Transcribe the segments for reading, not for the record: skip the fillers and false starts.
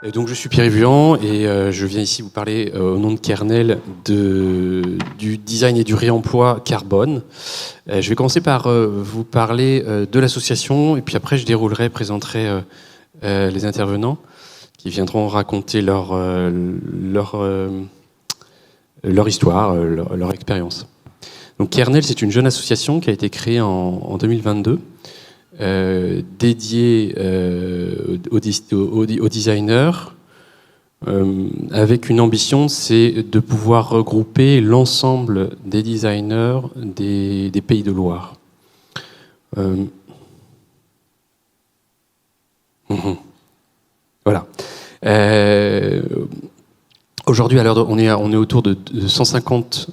Et donc je suis Pierre Vuan et je viens ici vous parler au nom de Kernel du design et du réemploi carbone. Je vais commencer par vous parler de l'association et puis après je présenterai les intervenants qui viendront raconter leur histoire, leur expérience. Donc Kernel, c'est une jeune association qui a été créée en 2022. Dédié aux designers, avec une ambition, c'est de pouvoir regrouper l'ensemble des designers des Pays de Loire. Voilà. Aujourd'hui, on est autour de 150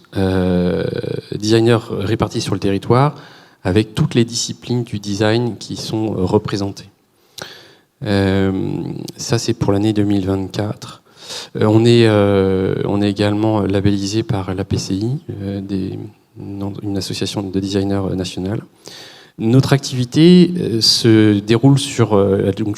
designers répartis sur le territoire, avec toutes les disciplines du design qui sont représentées. Ça, c'est pour l'année 2024. On est également labellisé par la PCI, une association de designers nationale. Notre activité se déroule sur donc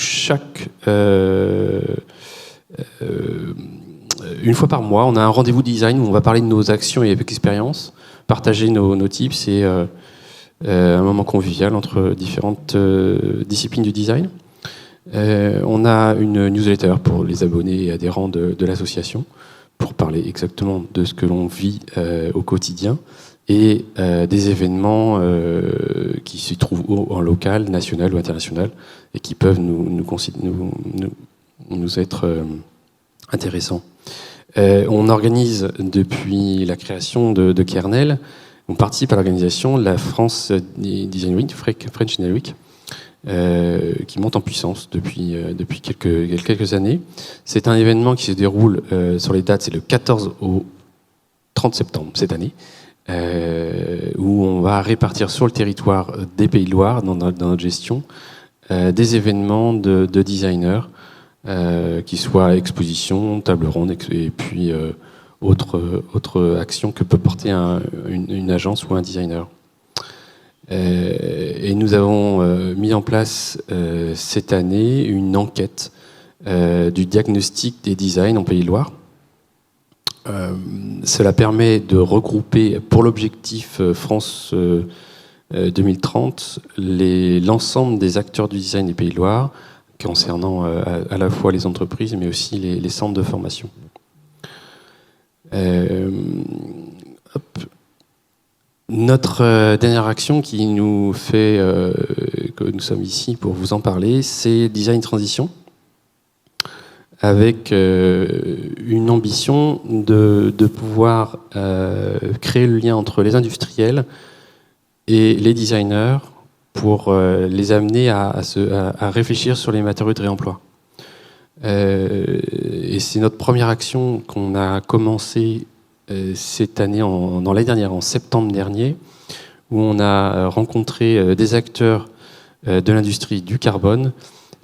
une fois par mois. On a un rendez-vous design où on va parler de nos actions et expériences, partager nos tips et un moment convivial entre différentes disciplines du design. On a une newsletter pour les abonnés et adhérents de l'association pour parler exactement de ce que l'on vit au quotidien et des événements qui se trouvent en local, national ou international et qui peuvent nous être intéressants. On organise depuis la création de Kernel. On participe à l'organisation de la France Design Week, French Design Week, qui monte en puissance depuis quelques années. C'est un événement qui se déroule sur les dates, c'est le 14 au 30 septembre cette année, où on va répartir sur le territoire des Pays de Loire, dans notre gestion, des événements de designers, qui soient expositions, table ronde, et puis autre action que peut porter une agence ou un designer. Et nous avons mis en place cette année une enquête du diagnostic des designs en Pays de Loire. Cela permet de regrouper pour l'objectif France 2030 l'ensemble des acteurs du design des Pays de Loire, concernant à la fois les entreprises mais aussi les centres de formation. Notre dernière action qui nous fait que nous sommes ici pour vous en parler, c'est Design Transition, avec une ambition de pouvoir créer le lien entre les industriels et les designers pour les amener à réfléchir sur les matériaux de réemploi. Et c'est notre première action qu'on a commencée cette année, dans l'année dernière, en septembre dernier, où on a rencontré des acteurs de l'industrie du carbone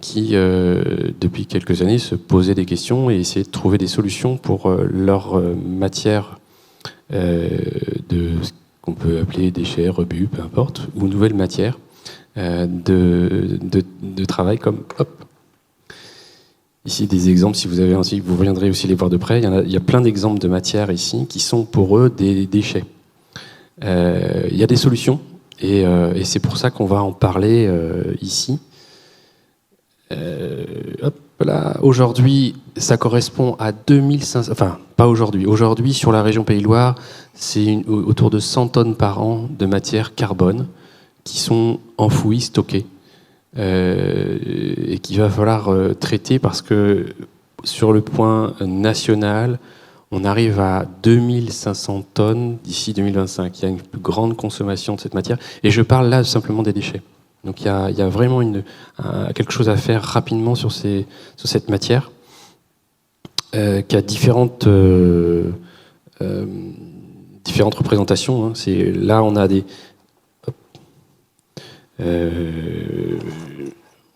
qui, depuis quelques années, se posaient des questions et essayaient de trouver des solutions pour leur matière de ce qu'on peut appeler déchets, rebuts, peu importe, ou nouvelles matières de travail comme ici des exemples, si vous avez envie, vous reviendrez aussi les voir de près. Il y a plein d'exemples de matières ici qui sont pour eux des déchets. Il y a des solutions et c'est pour ça qu'on va en parler ici. Aujourd'hui, ça correspond à 2500, enfin pas aujourd'hui. Aujourd'hui, sur la région Pays-de-Loire, c'est autour de 100 tonnes par an de matière carbone qui sont enfouies, stockées. Et qu'il va falloir traiter parce que sur le point national, on arrive à 2500 tonnes d'ici 2025. Il y a une plus grande consommation de cette matière. Et je parle là simplement des déchets. Donc il y a vraiment quelque chose à faire rapidement sur cette matière qui a différentes représentations. Hein. Là, on a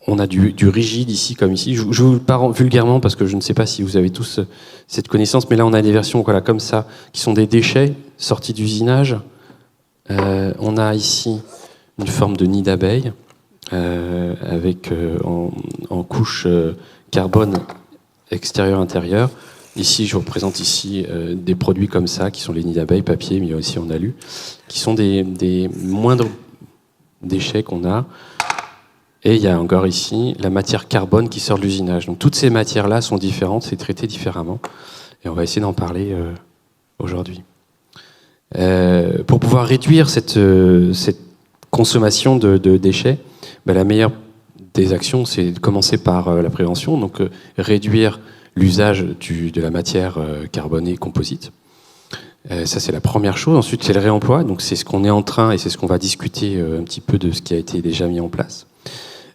on a du rigide ici comme ici. Je vous parle vulgairement parce que je ne sais pas si vous avez tous cette connaissance, mais là on a des versions comme ça, qui sont des déchets sortis d'usinage. On a ici une forme de nid d'abeille avec en couche carbone extérieur-intérieur. Ici, je vous représente des produits comme ça, qui sont les nids d'abeilles, papier, mais aussi en alu, qui sont des moindres déchets qu'on a. Et il y a encore ici la matière carbone qui sort de l'usinage. Donc toutes ces matières-là sont différentes, c'est traité différemment. Et on va essayer d'en parler aujourd'hui. Pour pouvoir réduire cette consommation de déchets, la meilleure des actions, c'est de commencer par la prévention, donc réduire l'usage de la matière carbonée composite. Ça, c'est la première chose. Ensuite, c'est le réemploi. Donc, c'est ce qu'on est en train, et c'est ce qu'on va discuter un petit peu de ce qui a été déjà mis en place.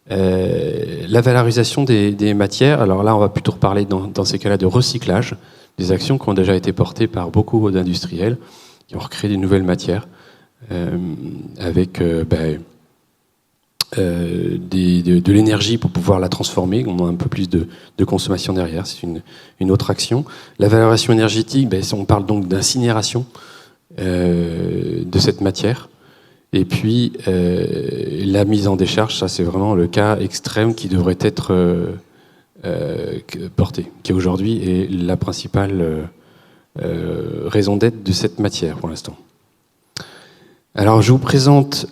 La valorisation des matières. Alors là, on va plutôt reparler dans ces cas-là de recyclage, des actions qui ont déjà été portées par beaucoup d'industriels qui ont recréé des nouvelles matières avec de l'énergie pour pouvoir la transformer. On a un peu plus de consommation derrière. C'est une autre action. La valorisation énergétique, on parle donc d'incinération de cette matière. Et puis, la mise en décharge, ça c'est vraiment le cas extrême qui devrait être porté, qui aujourd'hui est la principale raison d'être de cette matière pour l'instant. Alors, je vous présente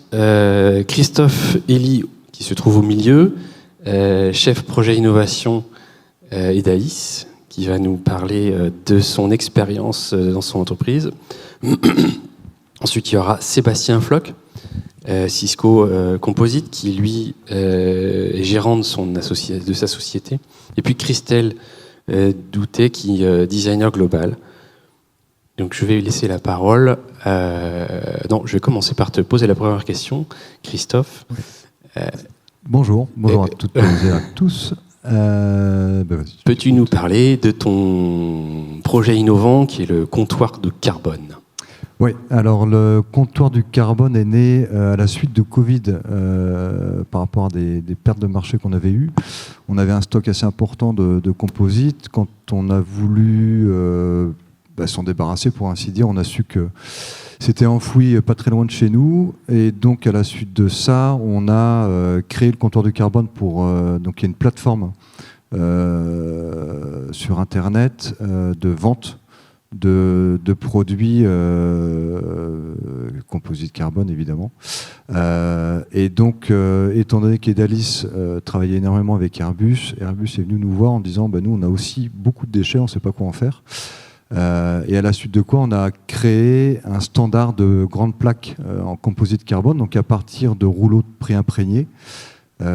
Christophe Elie, qui se trouve au milieu, chef projet innovation EDAIS, qui va nous parler de son expérience dans son entreprise. Ensuite, il y aura Sébastien Floch, Cisco Composite, qui lui est gérant de sa société. Et puis Christelle Doutet, qui est designer global. Donc je vais lui laisser la parole. Non, je vais commencer par te poser la première question, Christophe. Oui. Bonjour à toutes et à tous. Peux-tu nous parler de ton projet innovant qui est le comptoir de carbone ? Oui, alors le comptoir du carbone est né à la suite de Covid par rapport à des pertes de marché qu'on avait eues. On avait un stock assez important de composites. Quand on a voulu s'en débarrasser, pour ainsi dire, on a su que c'était enfoui pas très loin de chez nous. Et donc, à la suite de ça, on a créé le comptoir du carbone donc il y a une plateforme sur Internet de vente de produits composites carbone, évidemment. Et donc, étant donné qu'Edalis travaillait énormément avec Airbus est venu nous voir en disant nous, on a aussi beaucoup de déchets, on ne sait pas quoi en faire. Et à la suite de quoi, on a créé un standard de grandes plaques en composite carbone, donc à partir de rouleaux préimprégnés.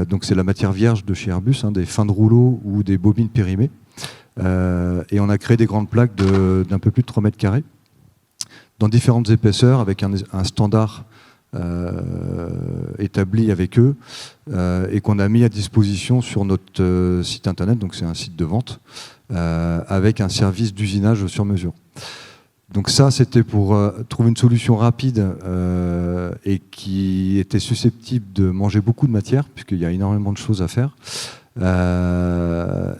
Donc, c'est la matière vierge de chez Airbus, des fins de rouleau ou des bobines périmées. Et on a créé des grandes plaques d'un peu plus de 3 mètres carrés dans différentes épaisseurs avec un standard établi avec eux et qu'on a mis à disposition sur notre site internet, donc c'est un site de vente avec un service d'usinage sur mesure. Donc ça, c'était pour trouver une solution rapide et qui était susceptible de manger beaucoup de matière puisqu'il y a énormément de choses à faire.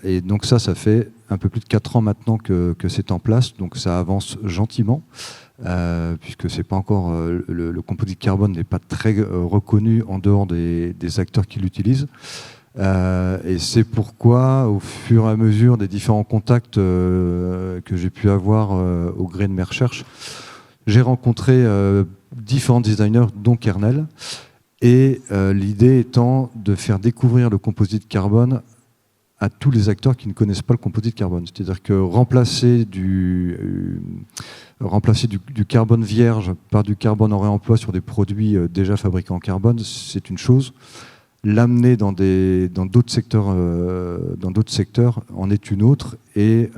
Et donc ça fait un peu plus de 4 ans maintenant que c'est en place, donc ça avance gentiment, puisque c'est pas encore le composite carbone n'est pas très reconnu en dehors des acteurs qui l'utilisent. Et c'est pourquoi, au fur et à mesure des différents contacts que j'ai pu avoir au gré de mes recherches, j'ai rencontré différents designers, dont Kernel. Et l'idée étant de faire découvrir le composite carbone à tous les acteurs qui ne connaissent pas le composite carbone. C'est-à-dire que remplacer du carbone vierge par du carbone en réemploi sur des produits déjà fabriqués en carbone, c'est une chose. L'amener dans d'autres secteurs en est une autre. Et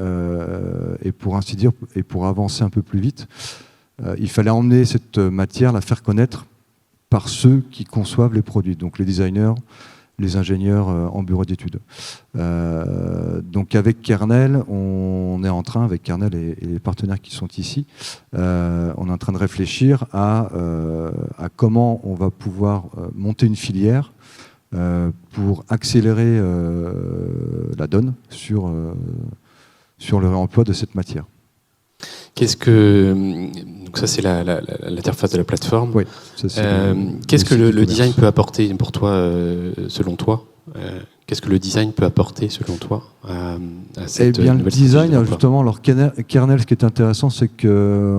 pour ainsi dire, et pour avancer un peu plus vite, il fallait emmener cette matière, la faire connaître par ceux qui conçoivent les produits, donc les designers, les ingénieurs en bureau d'études. Donc avec Kernel, on est en train, avec Kernel et les partenaires qui sont ici, on est en train de réfléchir à comment on va pouvoir monter une filière pour accélérer la donne sur le réemploi de cette matière. Donc ça c'est l'interface de la plateforme. Oui. Qu'est-ce que le design peut apporter pour toi, selon toi ? Qu'est-ce que le design peut apporter selon toi à cette le nouvelle design, stratégie d'emploi. justement, alors kernel, ce qui est intéressant, c'est que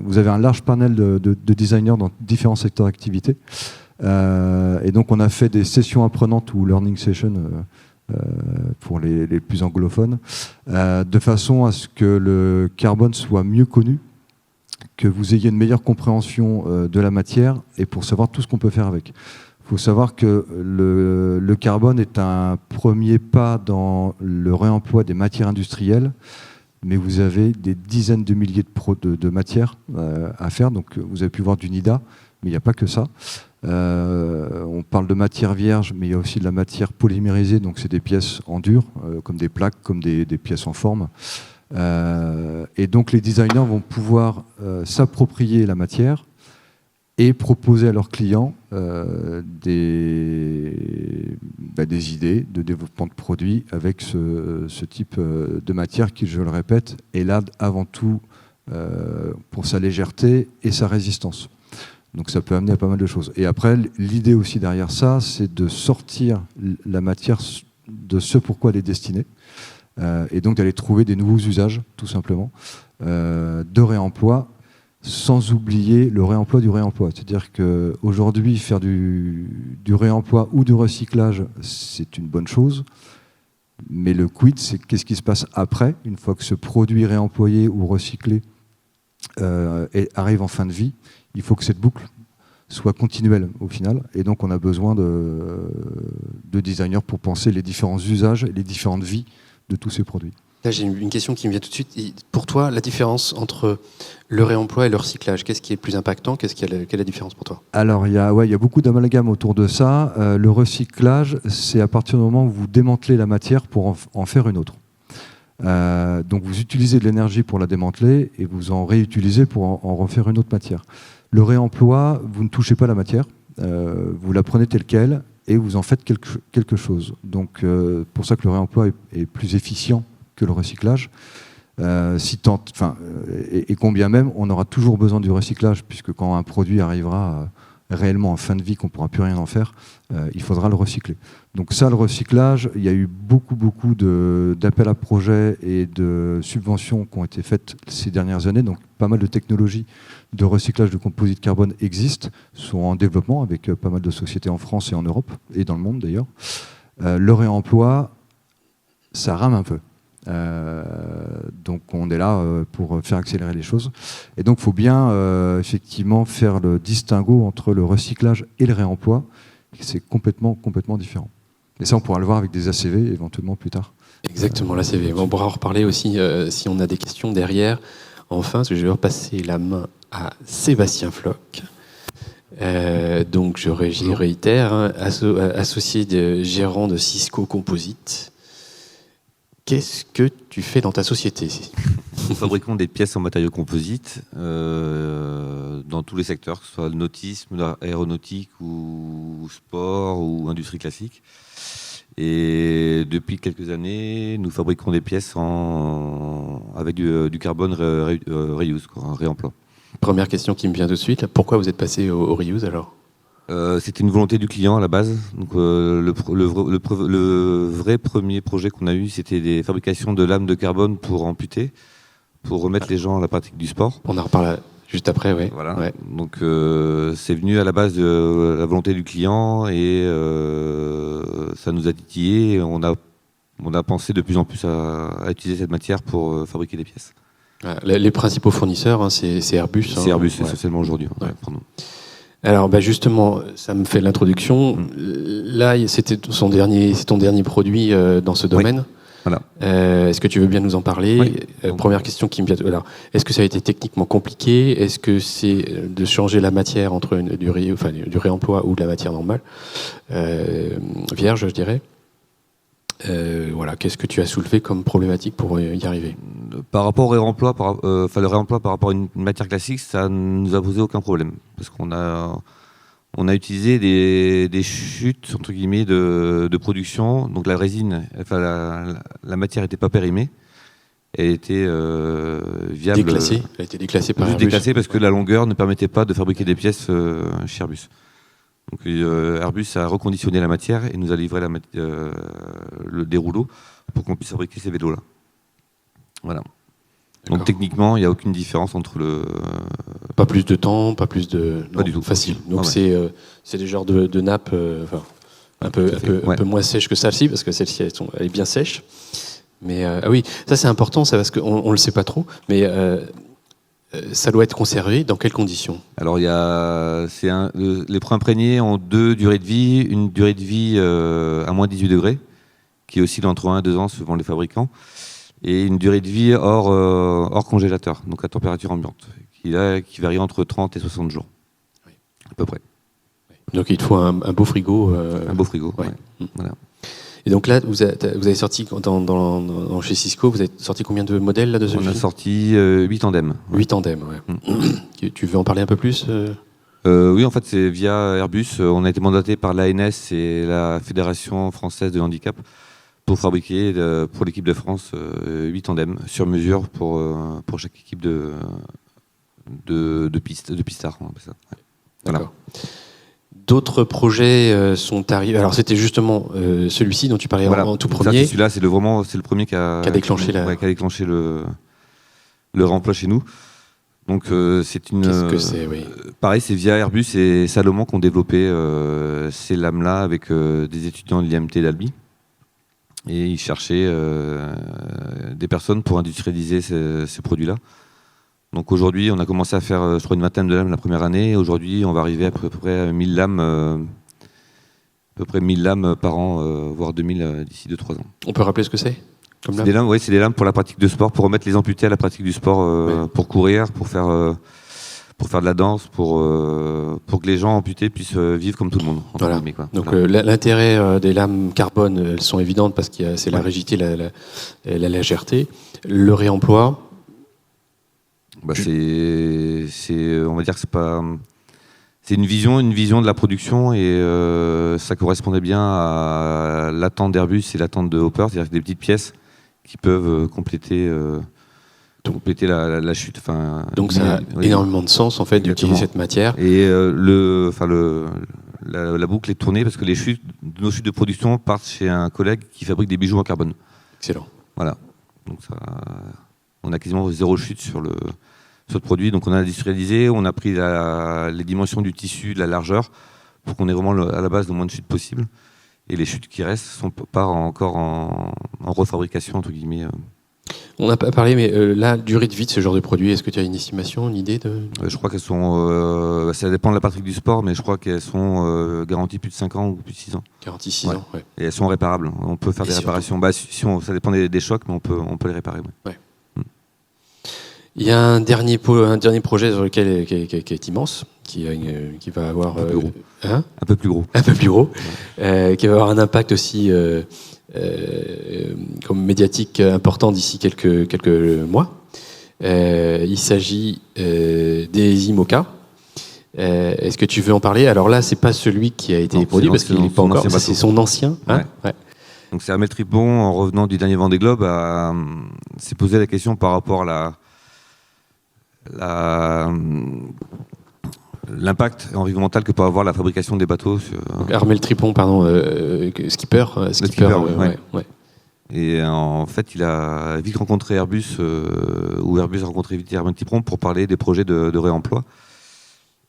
vous avez un large panel de designers dans différents secteurs d'activité. Et donc, on a fait des sessions apprenantes ou learning sessions pour les plus anglophones, de façon à ce que le carbone soit mieux connu, que vous ayez une meilleure compréhension de la matière et pour savoir tout ce qu'on peut faire avec. Il faut savoir que le carbone est un premier pas dans le réemploi des matières industrielles, mais vous avez des dizaines de milliers de matières à faire. Donc vous avez pu voir du NIDA, mais il n'y a pas que ça. On parle de matière vierge, mais il y a aussi de la matière polymérisée, donc c'est des pièces en dur, comme des plaques, comme des pièces en forme. Et donc les designers vont pouvoir s'approprier la matière et proposer à leurs clients des idées de développement de produits avec ce type de matière qui, je le répète, est là avant tout pour sa légèreté et sa résistance. Donc ça peut amener à pas mal de choses. Et après, l'idée aussi derrière ça, c'est de sortir la matière de ce pourquoi elle est destinée, et donc d'aller trouver des nouveaux usages, tout simplement, de réemploi, sans oublier le réemploi du réemploi. C'est-à-dire qu'aujourd'hui, faire du réemploi ou du recyclage, c'est une bonne chose, mais le quid, c'est qu'est-ce qui se passe après, une fois que ce produit réemployé ou recyclé arrive en fin de vie. Il faut que cette boucle soit continuelle au final, et donc on a besoin de designers pour penser les différents usages et les différentes vies de tous ces produits. Là, j'ai une question qui me vient tout de suite. Pour toi, la différence entre le réemploi et le recyclage, qu'est-ce qui est le plus impactant? Quelle est la différence pour toi? Alors, il y a beaucoup d'amalgame autour de ça. Le recyclage, c'est à partir du moment où vous démantelez la matière pour en faire une autre. Donc, vous utilisez de l'énergie pour la démanteler et vous en réutilisez pour en refaire une autre matière. Le réemploi, vous ne touchez pas la matière, vous la prenez telle qu'elle et vous en faites quelque chose. Donc, pour ça que le réemploi est plus efficient que le recyclage. Et combien même, on aura toujours besoin du recyclage, puisque quand un produit arrivera réellement en fin de vie, qu'on ne pourra plus rien en faire, il faudra le recycler. Donc ça, le recyclage, il y a eu beaucoup d'appels à projets et de subventions qui ont été faites ces dernières années. Donc pas mal de technologies de recyclage de composite carbone existent, sont en développement avec pas mal de sociétés en France et en Europe, et dans le monde d'ailleurs. Le réemploi, ça rame un peu. Donc on est là pour faire accélérer les choses. Et donc il faut bien effectivement faire le distinguo entre le recyclage et le réemploi. C'est complètement différent. Et ça, on pourra le voir avec des ACV éventuellement plus tard. Exactement, l'ACV. On pourra en reparler aussi si on a des questions derrière. Enfin, parce que je vais repasser la main à Sébastien Floch. Donc je réitère, associé gérant de Cisco Composite. Qu'est-ce que tu fais dans ta société? Nous fabriquons des pièces en matériaux composites dans tous les secteurs, que ce soit le nautisme, l'aéronautique ou sport ou industrie classique. Et depuis quelques années, nous fabriquons des pièces avec du carbone reuse, un réemploi. Première question qui me vient tout de suite, pourquoi vous êtes passé au reuse alors? C'était une volonté du client à la base. Donc, le vrai premier projet qu'on a eu, c'était des fabrications de lames de carbone pour amputer, pour remettre les gens à la pratique du sport. On en reparle juste après, oui. Voilà. Ouais. Donc c'est venu à la base de la volonté du client et ça nous a titillé. Et on a pensé de plus en plus à utiliser cette matière pour fabriquer des pièces. Les principaux fournisseurs, c'est Airbus. C'est Airbus essentiellement aujourd'hui. Ouais. Ouais, pardon. Alors justement, ça me fait l'introduction. Là, c'est ton dernier produit dans ce domaine. Oui. Voilà. Est-ce que tu veux bien nous en parler? Oui. Première question qui me vient. Alors, est-ce que ça a été techniquement compliqué? Est-ce que c'est de changer la matière entre du réemploi ou de la matière normale, vierge, je dirais? Voilà, qu'est-ce que tu as soulevé comme problématique pour y arriver? Par rapport au réemploi, le réemploi par rapport à une matière classique, ça ne nous a posé aucun problème. Parce qu'on a utilisé des chutes, entre guillemets, de production. Donc la résine, la matière n'était pas périmée. Elle était viable. Déclassée. Elle a été déclassée par Airbus. Déclassée parce que la longueur ne permettait pas de fabriquer des pièces chez Airbus. Donc Airbus a reconditionné la matière et nous a livré des rouleaux pour qu'on puisse fabriquer ces vélos-là. Voilà. D'accord. Donc techniquement, il n'y a aucune différence entre le... Pas plus de temps, pas plus de... Pas du tout. Facile. Donc Ouais. c'est des genres de nappes un peu moins sèches que celle-ci, parce que celle-ci, elle est bien sèche. Mais ah oui, ça c'est important, ça, parce qu'on ne le sait pas trop, mais ça doit être conservé dans quelles conditions? Alors, les pros imprégnés ont 2 durées de vie, une durée de vie à moins 18 degrés, qui oscille entre 1 et 2 ans suivant les fabricants, et une durée de vie hors congélateur, donc à température ambiante, qui varie entre 30 et 60 jours, Oui. à peu près. Donc il te faut un beau frigo. Un beau frigo, ouais. ouais. Voilà. Et donc là, vous avez sorti, chez Cisco, vous avez sorti combien de modèles là, de ce On a film sorti 8 tandems. 8 tandems, ouais. Tu veux en parler un peu plus Oui, en fait, c'est via Airbus. On a été mandaté par l'ANS et la Fédération française de handicap pour fabriquer, pour l'équipe de France, 8 tandems sur mesure pour chaque équipe de pistards. On appelle ça. Ouais. Voilà. D'accord. D'autres projets sont arrivés. Alors c'était justement celui-ci dont tu parlais Voilà. en tout Ça, premier. celui-là, c'est le premier qui a déclenché le réemploi chez nous. Donc c'est une. Qu'est-ce que c'est, oui. Pareil, c'est via Airbus et Salomon qui ont développé ces lames-là avec des étudiants de l'IMT d'Albi. Et ils cherchaient des personnes pour industrialiser ces produits-là. Donc aujourd'hui, on a commencé à faire, je crois, une vingtaine de lames la première année. Aujourd'hui, on va arriver à peu près à 1000 lames, par an, voire 2000 d'ici 2-3 ans. On peut rappeler ce que c'est comme C'est lame des lames, c'est des lames pour la pratique de sport, pour remettre les amputés à la pratique du sport, Ouais. pour courir, pour faire de la danse, pour que les gens amputés puissent vivre comme tout le monde. entre Voilà. guillemets, quoi. Donc Voilà. l'intérêt des lames carbone, elles sont évidentes parce que c'est la rigidité, la légèreté. Le réemploi, Bah, on va dire que c'est une vision de la production et ça correspondait bien à l'attente d'Airbus et l'attente de Hopper, c'est-à-dire des petites pièces qui peuvent compléter la chute. donc ça a oui. énormément de sens en fait d'utiliser Exactement. cette matière. Et la boucle est tournée parce que nos chutes de production partent chez un collègue qui fabrique des bijoux en carbone. Excellent. Voilà. Donc on a quasiment 0 chute sur le produit. Donc on a industrialisé, on a pris les dimensions du tissu, de la largeur, pour qu'on ait vraiment à la base le moins de chutes possible. Et les chutes qui restent sont pas encore en refabrication, entre guillemets. On n'a pas parlé, mais la durée de vie de ce genre de produit, est-ce que tu as une estimation, une idée de... Je crois qu'elles sont... ça dépend de la pratique du sport, mais je crois qu'elles sont garanties plus de 5 ans ou plus de 6 ans. 46 Ouais. ans, ouais. Et elles sont réparables. On peut faire Et des surtout- réparations. Ça dépend des chocs, mais on peut les réparer. Ouais. Il y a un dernier projet sur lequel qui est immense, qui va avoir Un peu plus gros. hein Un peu plus gros. un peu plus gros, qui va avoir un impact aussi comme médiatique important d'ici quelques mois. Il s'agit des IMOCA. Est-ce que tu veux en parler? Alors là, c'est pas celui qui a été Non, produit c'est parce qu'il n'est pas son encore. ancien Ça, c'est bateau. son ancien. Hein ouais. Donc c'est Armel Tripon, en revenant du dernier Vendée Globe, s'est posé la question par rapport à l'impact environnemental que peut avoir la fabrication des bateaux. Donc, Armel Tripon, pardon, skipper. skipper, ouais. Et en fait, il a vite rencontré Airbus, ou Airbus a rencontré vite Armel Tripon pour parler des projets de réemploi.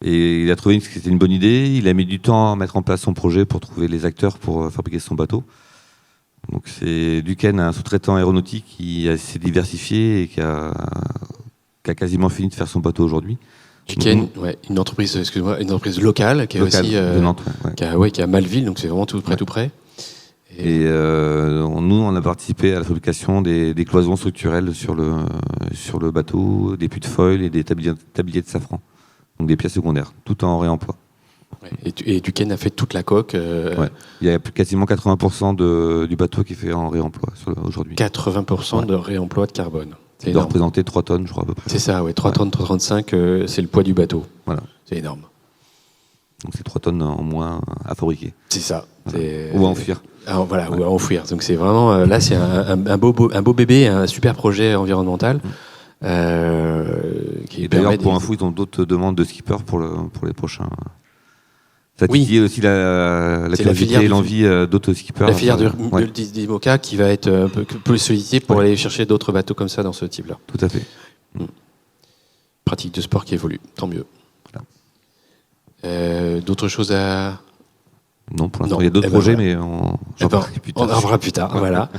Et il a trouvé que c'était une bonne idée. Il a mis du temps à mettre en place son projet pour trouver les acteurs pour fabriquer son bateau. Donc c'est Duquesne, un sous-traitant aéronautique qui s'est diversifié et qui a quasiment fini de faire son bateau aujourd'hui. Duquesne, une entreprise locale qui est Local, aussi de Nantes, ouais. qui est à Malville, donc c'est vraiment tout près. Et nous, on a participé à la fabrication des cloisons structurelles sur le bateau, des puits de foil et des tabliers de safran. Donc des pièces secondaires, tout en réemploi. Et Duquesne a fait toute la coque. Ouais. Il y a quasiment 80% du bateau qui est fait en réemploi aujourd'hui. 80% de réemploi de carbone. C'est Il doit énorme. représenter 3 tonnes, je crois, à peu près. C'est ça, 3 tonnes, 3,35, c'est le poids du bateau. Voilà. C'est énorme. Donc c'est 3 tonnes en moins à fabriquer. C'est ça. Ou à enfuir. Ou à enfouir. Donc c'est vraiment, là, c'est un beau bébé, un super projet environnemental. Qui Et d'ailleurs, permet pour info, ils ont d'autres demandes de skippers pour les prochains Ça Oui. titille aussi la C'est la filière curiosité et l'envie d'autres skippers. La filière Ouais, d'IMOCA qui va être un peu plus sollicitée pour aller chercher d'autres bateaux comme ça dans ce type-là. tout à fait. Pratique de sport qui évolue, tant mieux. Voilà. D'autres choses à... Non, pour l'instant, Non. il y a d'autres Eh ben, projets, voilà. mais Eh ben, on en reparlera plus tard. Voilà.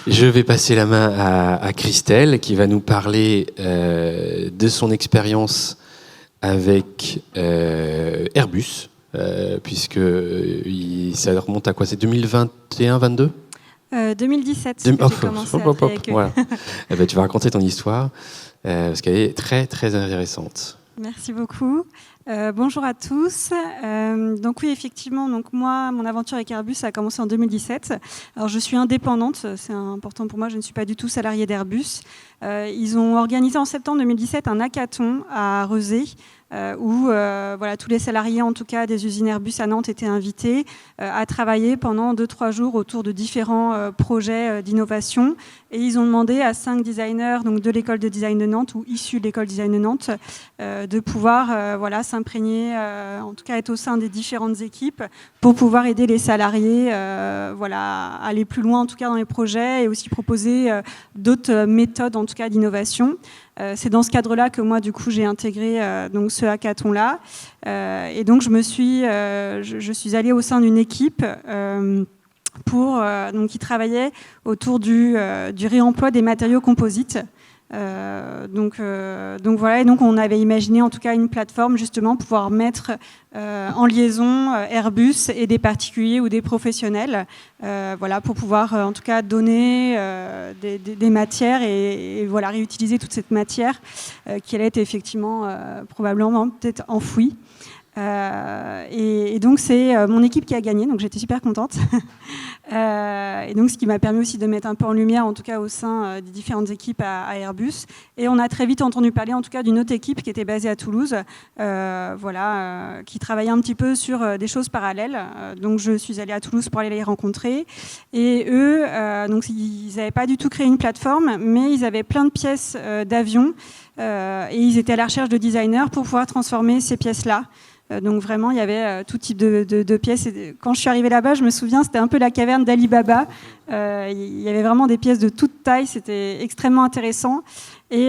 Je vais passer la main à Christelle qui va nous parler de son expérience avec Airbus, puisque ça remonte à quoi? C'est 2021-22 2017, que j'ai commencé à travailler avec eux. Voilà. Eh ben, tu vas raconter ton histoire, parce qu'elle est très, très intéressante. Merci beaucoup. Bonjour à tous. Donc oui, effectivement, donc moi, mon aventure avec Airbus a commencé en 2017. Alors je suis indépendante, c'est important pour moi, je ne suis pas du tout salariée d'Airbus. Ils ont organisé en septembre 2017 un hackathon à Rezé, où voilà, tous les salariés, en tout cas des usines Airbus à Nantes, étaient invités à travailler pendant 2-3 jours autour de différents projets d'innovation. Et ils ont demandé à 5 designers donc de l'école de design de Nantes ou issus de l'école de design de Nantes de pouvoir voilà, s'imprégner, en tout cas être au sein des différentes équipes pour pouvoir aider les salariés voilà, à aller plus loin en tout cas dans les projets et aussi proposer d'autres méthodes en tout cas d'innovation. C'est dans ce cadre-là que moi, du coup, j'ai intégré donc ce hackathon-là. Et donc, je suis allée au sein d'une équipe donc, qui travaillait autour du réemploi des matériaux composites. Donc voilà, et donc on avait imaginé en tout cas une plateforme justement pour pouvoir mettre en liaison Airbus et des particuliers ou des professionnels, voilà, pour pouvoir en tout cas donner des matières et voilà, réutiliser toute cette matière qui allait être effectivement probablement peut-être enfouie. Et donc c'est mon équipe qui a gagné, donc j'étais super contente. Et donc ce qui m'a permis aussi de mettre un peu en lumière, en tout cas au sein des différentes équipes à Airbus. Et on a très vite entendu parler, en tout cas, d'une autre équipe qui était basée à Toulouse, voilà, qui travaillait un petit peu sur des choses parallèles. Donc je suis allée à Toulouse pour aller les rencontrer. Et eux, donc ils n'avaient pas du tout créé une plateforme, mais ils avaient plein de pièces d'avions et ils étaient à la recherche de designers pour pouvoir transformer ces pièces-là. Donc vraiment, il y avait tout type de pièces. Et quand je suis arrivée là-bas, je me souviens, c'était un peu la caverne d'Ali Baba. Il y avait vraiment des pièces de toute taille. C'était extrêmement intéressant. Et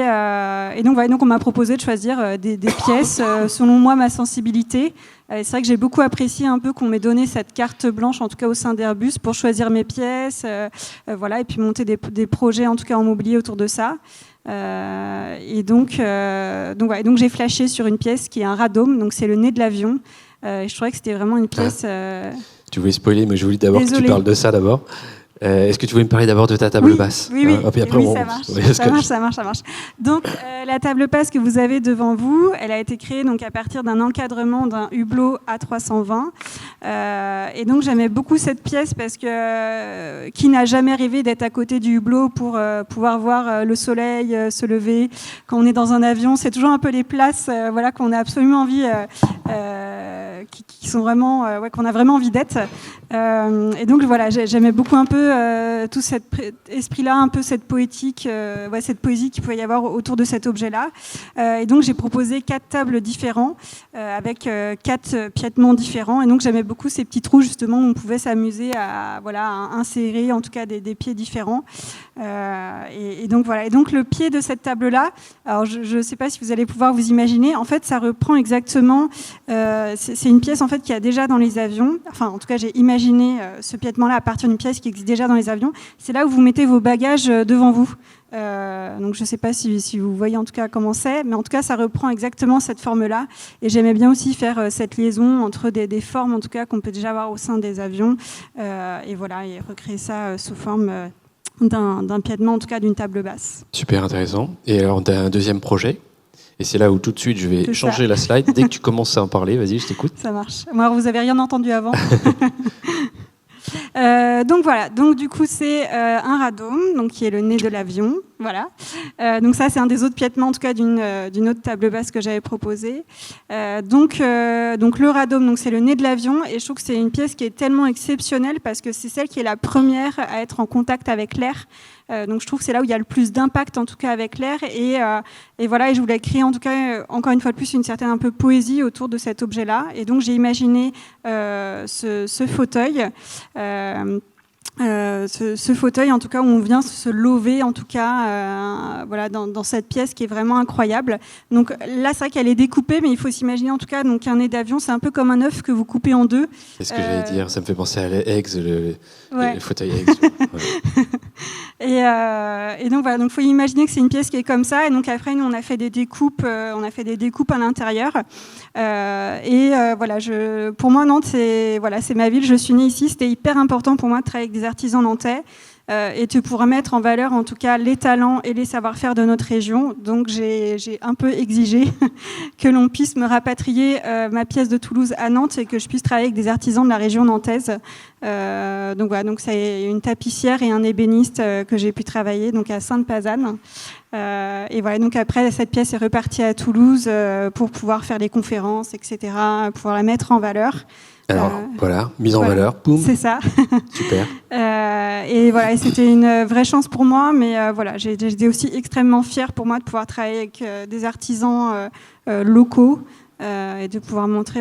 donc, voilà, donc on m'a proposé de choisir des pièces selon moi, ma sensibilité. C'est vrai que j'ai beaucoup apprécié un peu qu'on m'ait donné cette carte blanche, en tout cas au sein d'Airbus, pour choisir mes pièces, voilà, et puis monter des projets, en tout cas en mobilier autour de ça. Et donc j'ai flashé sur une pièce qui est un radome, donc c'est le nez de l'avion. Je trouvais que c'était vraiment une pièce. Tu voulais spoiler, mais je voulais d'abord que tu Désolée. parles de ça d'abord. Est-ce que tu voulais me parler d'abord de ta table basse? Oui, Et puis après, oui, on... ça marche. Oui, parce que- Ça marche. Donc, la table basse que vous avez devant vous, elle a été créée donc, à partir d'un encadrement d'un hublot A320. Et donc, j'aimais beaucoup cette pièce parce que qui n'a jamais rêvé d'être à côté du hublot pour pouvoir voir le soleil se lever quand on est dans un avion? C'est toujours un peu les places voilà, qu'on a absolument envie, qui sont vraiment, qu'on a vraiment envie d'être. Et donc, voilà, j'aimais beaucoup un peu tout cet esprit-là, un peu cette poétique, cette poésie qu'il pouvait y avoir autour de cet objet-là. Et donc j'ai proposé 4 tables différentes avec 4 piétements différents. Et donc j'aimais beaucoup ces petits trous justement où on pouvait s'amuser à insérer en tout cas des pieds différents. Et donc voilà. Et donc le pied de cette table-là, alors je ne sais pas si vous allez pouvoir vous imaginer. En fait, ça reprend exactement. C'est une pièce en fait qui a déjà dans les avions. Enfin, en tout cas, j'ai imaginé ce piétement-là à partir d'une pièce qui existe déjà dans les avions. C'est là où vous mettez vos bagages devant vous. Donc je ne sais pas si vous voyez en tout cas comment c'est, mais en tout cas ça reprend exactement cette forme-là. Et j'aimais bien aussi faire cette liaison entre des formes en tout cas qu'on peut déjà avoir au sein des avions, et voilà, et recréer ça sous forme d'un piétement, en tout cas d'une table basse. Super intéressant. Et alors, tu as un deuxième projet. Et c'est là où tout de suite je vais C'est changer ça. la slide. Dès que tu commences à en parler, vas-y, je t'écoute. Ça marche. Moi, vous avez rien entendu avant. Donc voilà, donc du coup c'est un radome, donc qui est le nez de l'avion, voilà. Donc ça c'est un des autres piétements en tout cas d'une autre table basse que j'avais proposée. Donc le radome, donc c'est le nez de l'avion, et je trouve que c'est une pièce qui est tellement exceptionnelle parce que c'est celle qui est la première à être en contact avec l'air. Donc je trouve que c'est là où il y a le plus d'impact en tout cas avec l'air, et voilà, et je voulais créer en tout cas encore une fois de plus une certaine un peu poésie autour de cet objet-là, et donc j'ai imaginé ce fauteuil. Ce fauteuil en tout cas où on vient se lever en tout cas voilà, dans cette pièce qui est vraiment incroyable. Donc là c'est vrai qu'elle est découpée, mais il faut s'imaginer en tout cas donc un nez d'avion, c'est un peu comme un œuf que vous coupez en deux. C'est ce que j'allais dire, ça me fait penser à l'Eggs, le fauteuil Eggs. Et donc voilà, donc faut imaginer que c'est une pièce qui est comme ça, et donc après nous on a fait des découpes à l'intérieur, voilà, pour moi Nantes c'est ma ville, je suis née ici, c'était hyper important pour moi de travailler avec des artisans nantais et de pouvoir mettre en valeur en tout cas les talents et les savoir-faire de notre région. Donc j'ai un peu exigé que l'on puisse me rapatrier ma pièce de Toulouse à Nantes et que je puisse travailler avec des artisans de la région nantaise. Donc voilà, donc c'est une tapissière et un ébéniste que j'ai pu travailler donc à Sainte-Pazanne. Et voilà, donc après cette pièce est repartie à Toulouse pour pouvoir faire des conférences, etc., pouvoir la mettre en valeur. Alors voilà, mise en valeur, boum. C'est ça. Super. Et voilà, et c'était une vraie chance pour moi, mais voilà, j'étais aussi extrêmement fière pour moi de pouvoir travailler avec des artisans locaux et de pouvoir montrer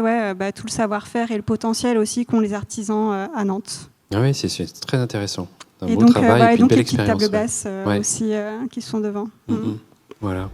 tout le savoir-faire et le potentiel aussi qu'ont les artisans à Nantes. Ah oui, c'est très intéressant. Un et beau donc, travail et puis une donc belle les petites expérience. tables basses aussi qui sont devant. Voilà.